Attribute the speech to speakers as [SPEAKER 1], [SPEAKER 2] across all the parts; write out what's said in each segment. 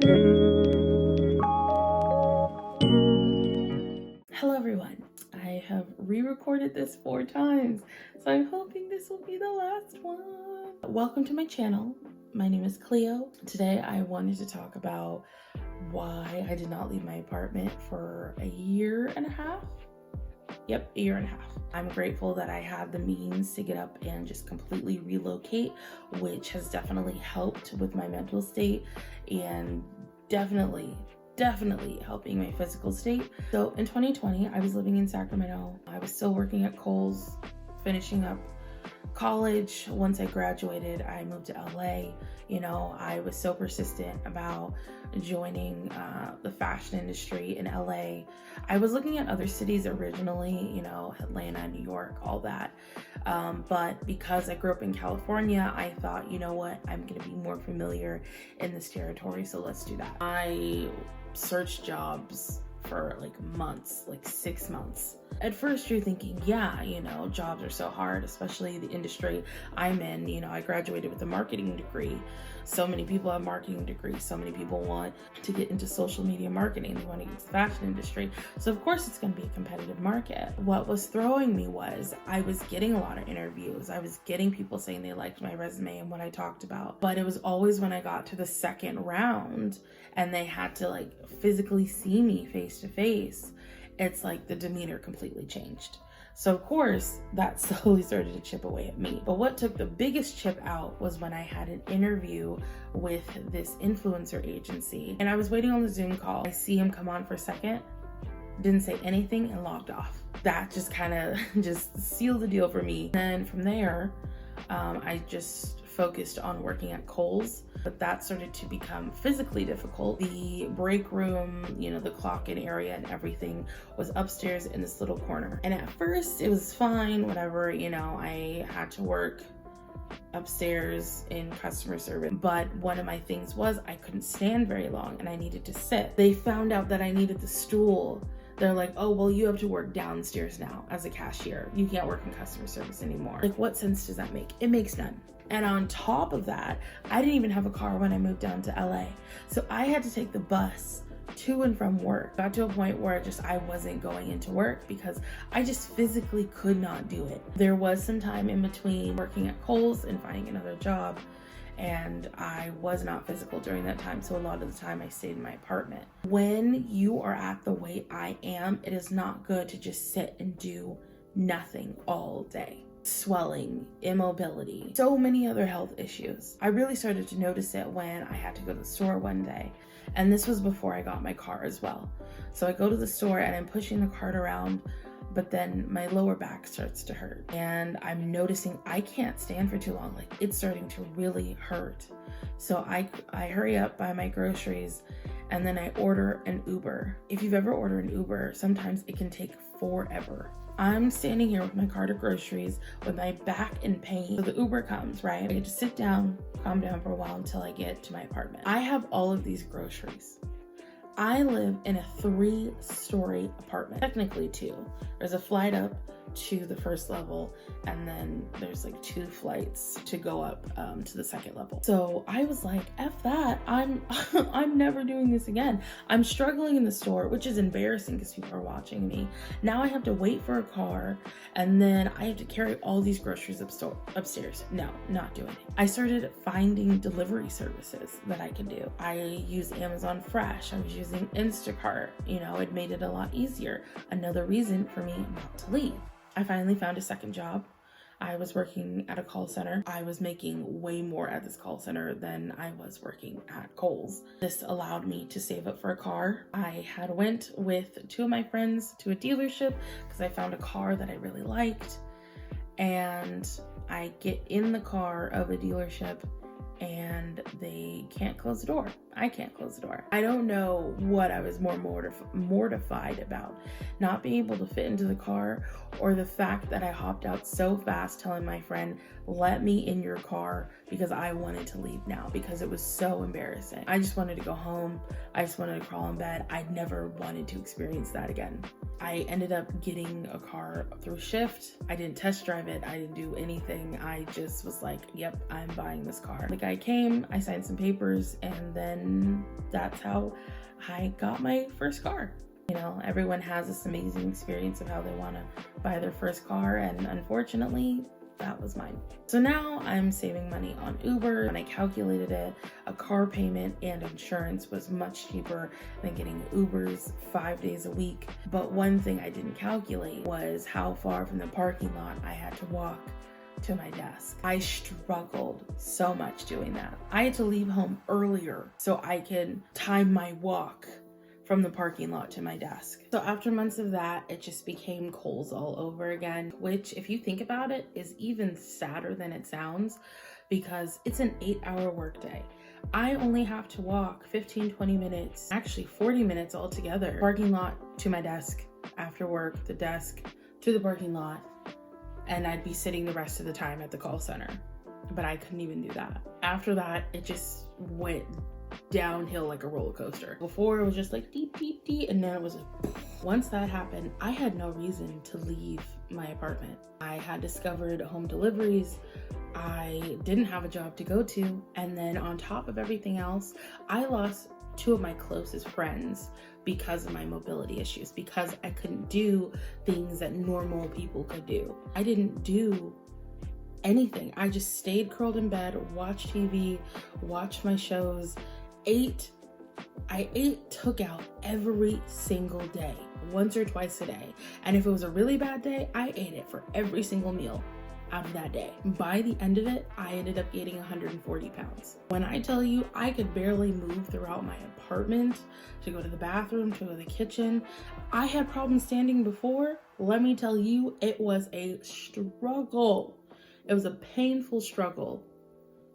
[SPEAKER 1] Hello everyone. I have re-recorded this 4 times, so I'm hoping this will be the last one. Welcome to my channel. My name is Cleo. Today I wanted to talk about why I did not leave my apartment for a year and a half. Yep, a year and a half. I'm grateful that I had the means to get up and just completely relocate, which has definitely helped with my mental state and definitely helping my physical state. So in 2020, I was living in Sacramento. I was still working at Kohl's, finishing up college. Once I graduated, I moved to LA. I was so persistent about joining the fashion industry in LA. I was looking at other cities originally, Atlanta, New York, all that. But because I grew up in California, I thought, you know what, I'm going to be more familiar in this territory, so let's do that. I searched jobs for like months, like 6 months. At first you're thinking, yeah, jobs are so hard, especially the industry I'm in. I graduated with a marketing degree. So many people have marketing degrees. So many people want to get into social media marketing. They want to get into the fashion industry. So of course it's going to be a competitive market. What was throwing me was I was getting a lot of interviews. I was getting people saying they liked my resume and what I talked about. But it was always when I got to the second round and they had to like physically see me face to face, it's like the demeanor completely changed. So of course that slowly started to chip away at me. But what took the biggest chip out was when I had an interview with this influencer agency and I was waiting on the Zoom call. I see him come on for a second, didn't say anything and logged off. That just kind of just sealed the deal for me. And from there, I just focused on working at Kohl's, but that started to become physically difficult. The break room, the clock-in area and everything was upstairs in this little corner. And at first it was fine, whatever, I had to work upstairs in customer service. But one of my things was I couldn't stand very long and I needed to sit. They found out that I needed the stool. They're like, oh, well, you have to work downstairs now as a cashier. You can't work in customer service anymore. Like, what sense does that make? It makes none. And on top of that, I didn't even have a car when I moved down to LA. So I had to take the bus to and from work. Got to a point where I wasn't going into work because I just physically could not do it. There was some time in between working at Kohl's and finding another job, and I was not physical during that time. So a lot of the time I stayed in my apartment. When you are at the weight I am, it is not good to just sit and do nothing all day. Swelling, immobility, so many other health issues. I really started to notice it when I had to go to the store one day. And this was before I got my car as well. So I go to the store and I'm pushing the cart around, but then my lower back starts to hurt. And I'm noticing I can't stand for too long. Like, it's starting to really hurt. So I hurry up, buy my groceries, and then I order an Uber. If you've ever ordered an Uber, sometimes it can take forever. I'm standing here with my cart of groceries with my back in pain. So the Uber comes, right? I get to sit down, calm down for a while until I get to my apartment. I have all of these groceries. I live in a 3-story apartment, technically 2. There's a flight up to the first level, and then there's like 2 flights to go up to the second level. So I was like, F that, I'm never doing this again. I'm struggling in the store, which is embarrassing because people are watching me. Now I have to wait for a car, and then I have to carry all these groceries upstairs. No, not doing it. I started finding delivery services that I can do. I use Amazon Fresh. I was using Instacart. It made it a lot easier. Another reason for me not to leave. I finally found a second job. I was working at a call center. I was making way more at this call center than I was working at Kohl's. This allowed me to save up for a car. I had went with 2 of my friends to a dealership because I found a car that I really liked. And I get in the car of a dealership and they can't close the door. I can't close the door. I don't know what I was more mortified about, not being able to fit into the car, or the fact that I hopped out so fast telling my friend, let me in your car, because I wanted to leave now because it was so embarrassing. I just wanted to go home. I just wanted to crawl in bed. I'd never wanted to experience that again. I ended up getting a car through Shift. I didn't test drive it. I didn't do anything. I just was like, yep, I'm buying this car. The guy came, I signed some papers, and then that's how I got my first car. You know, everyone has this amazing experience of how they want to buy their first car, and unfortunately, that was mine. So now I'm saving money on Uber. When I calculated it, a car payment and insurance was much cheaper than getting Ubers 5 days a week. But one thing I didn't calculate was how far from the parking lot I had to walk to my desk. I struggled so much doing that. I had to leave home earlier so I could time my walk from the parking lot to my desk. So after months of that, it just became Kohl's all over again, which if you think about it is even sadder than it sounds, because it's an 8-hour workday. I only have to walk 15-20 minutes, actually 40 minutes altogether, parking lot to my desk, after work, the desk to the parking lot, and I'd be sitting the rest of the time at the call center. But I couldn't even do that. After that, it just went downhill like a roller coaster. Before it was just like deep, deep, deep, and then it was like, once that happened, I had no reason to leave my apartment. I had discovered home deliveries. I didn't have a job to go to. And then on top of everything else, I lost 2 of my closest friends because of my mobility issues, because I couldn't do things that normal people could do. I didn't do anything. I just stayed curled in bed, watched TV, watched my shows, I ate takeout every single day, once or twice a day. And if it was a really bad day, I ate it for every single meal out of that day. By the end of it, I ended up gaining 140 pounds. When I tell you I could barely move throughout my apartment, to go to the bathroom, to go to the kitchen, I had problems standing before. Let me tell you, it was a struggle. It was a painful struggle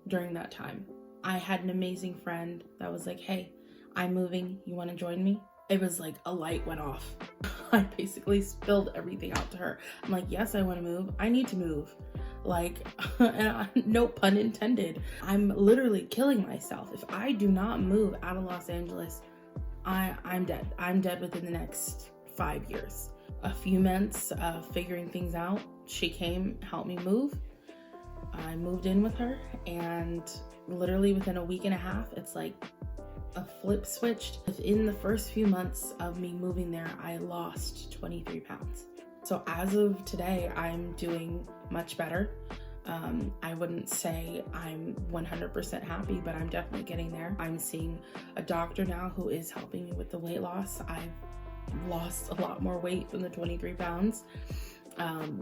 [SPEAKER 1] during that time. I had an amazing friend that was like, hey, I'm moving. You want to join me? It was like a light went off. I basically spilled everything out to her. I'm like, yes, I want to move. I need to move. Like, no pun intended. I'm literally killing myself. If I do not move out of Los Angeles, I'm dead. I'm dead within the next 5 years. A few months of figuring things out. She came, helped me move. I moved in with her, and literally within a week and a half, it's like a flip switched. Within the first few months of me moving there, I lost 23 pounds. So as of today, I'm doing much better. I wouldn't say I'm 100% happy, but I'm definitely getting there. I'm seeing a doctor now who is helping me with the weight loss. I've lost a lot more weight than the 23 pounds.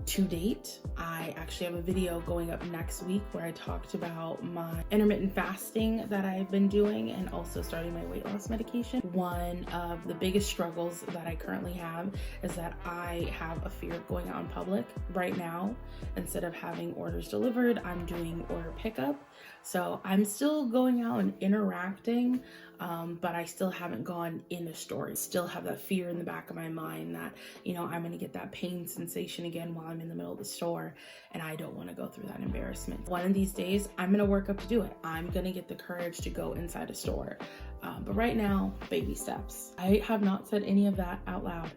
[SPEAKER 1] To date, I actually have a video going up next week where I talked about my intermittent fasting that I've been doing and also starting my weight loss medication. One of the biggest struggles that I currently have is that I have a fear of going out in public. Right now, instead of having orders delivered, I'm doing order pickup. So I'm still going out and interacting, but I still haven't gone in a store. I still have that fear in the back of my mind that, you know, I'm gonna get that pain sensation again while I'm in the middle of the store, and I don't wanna go through that embarrassment. One of these days, I'm gonna work up to do it. I'm gonna get the courage to go inside a store. But right now, baby steps. I have not said any of that out loud.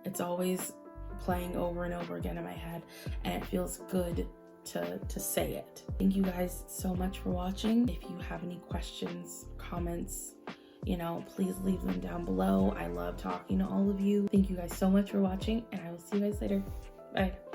[SPEAKER 1] It's always playing over and over again in my head, and it feels good to say it. Thank you guys so much for watching. If you have any questions, comments, you know, please leave them down below. I love talking to all of you. Thank you guys so much for watching, and I will see you guys later. Bye.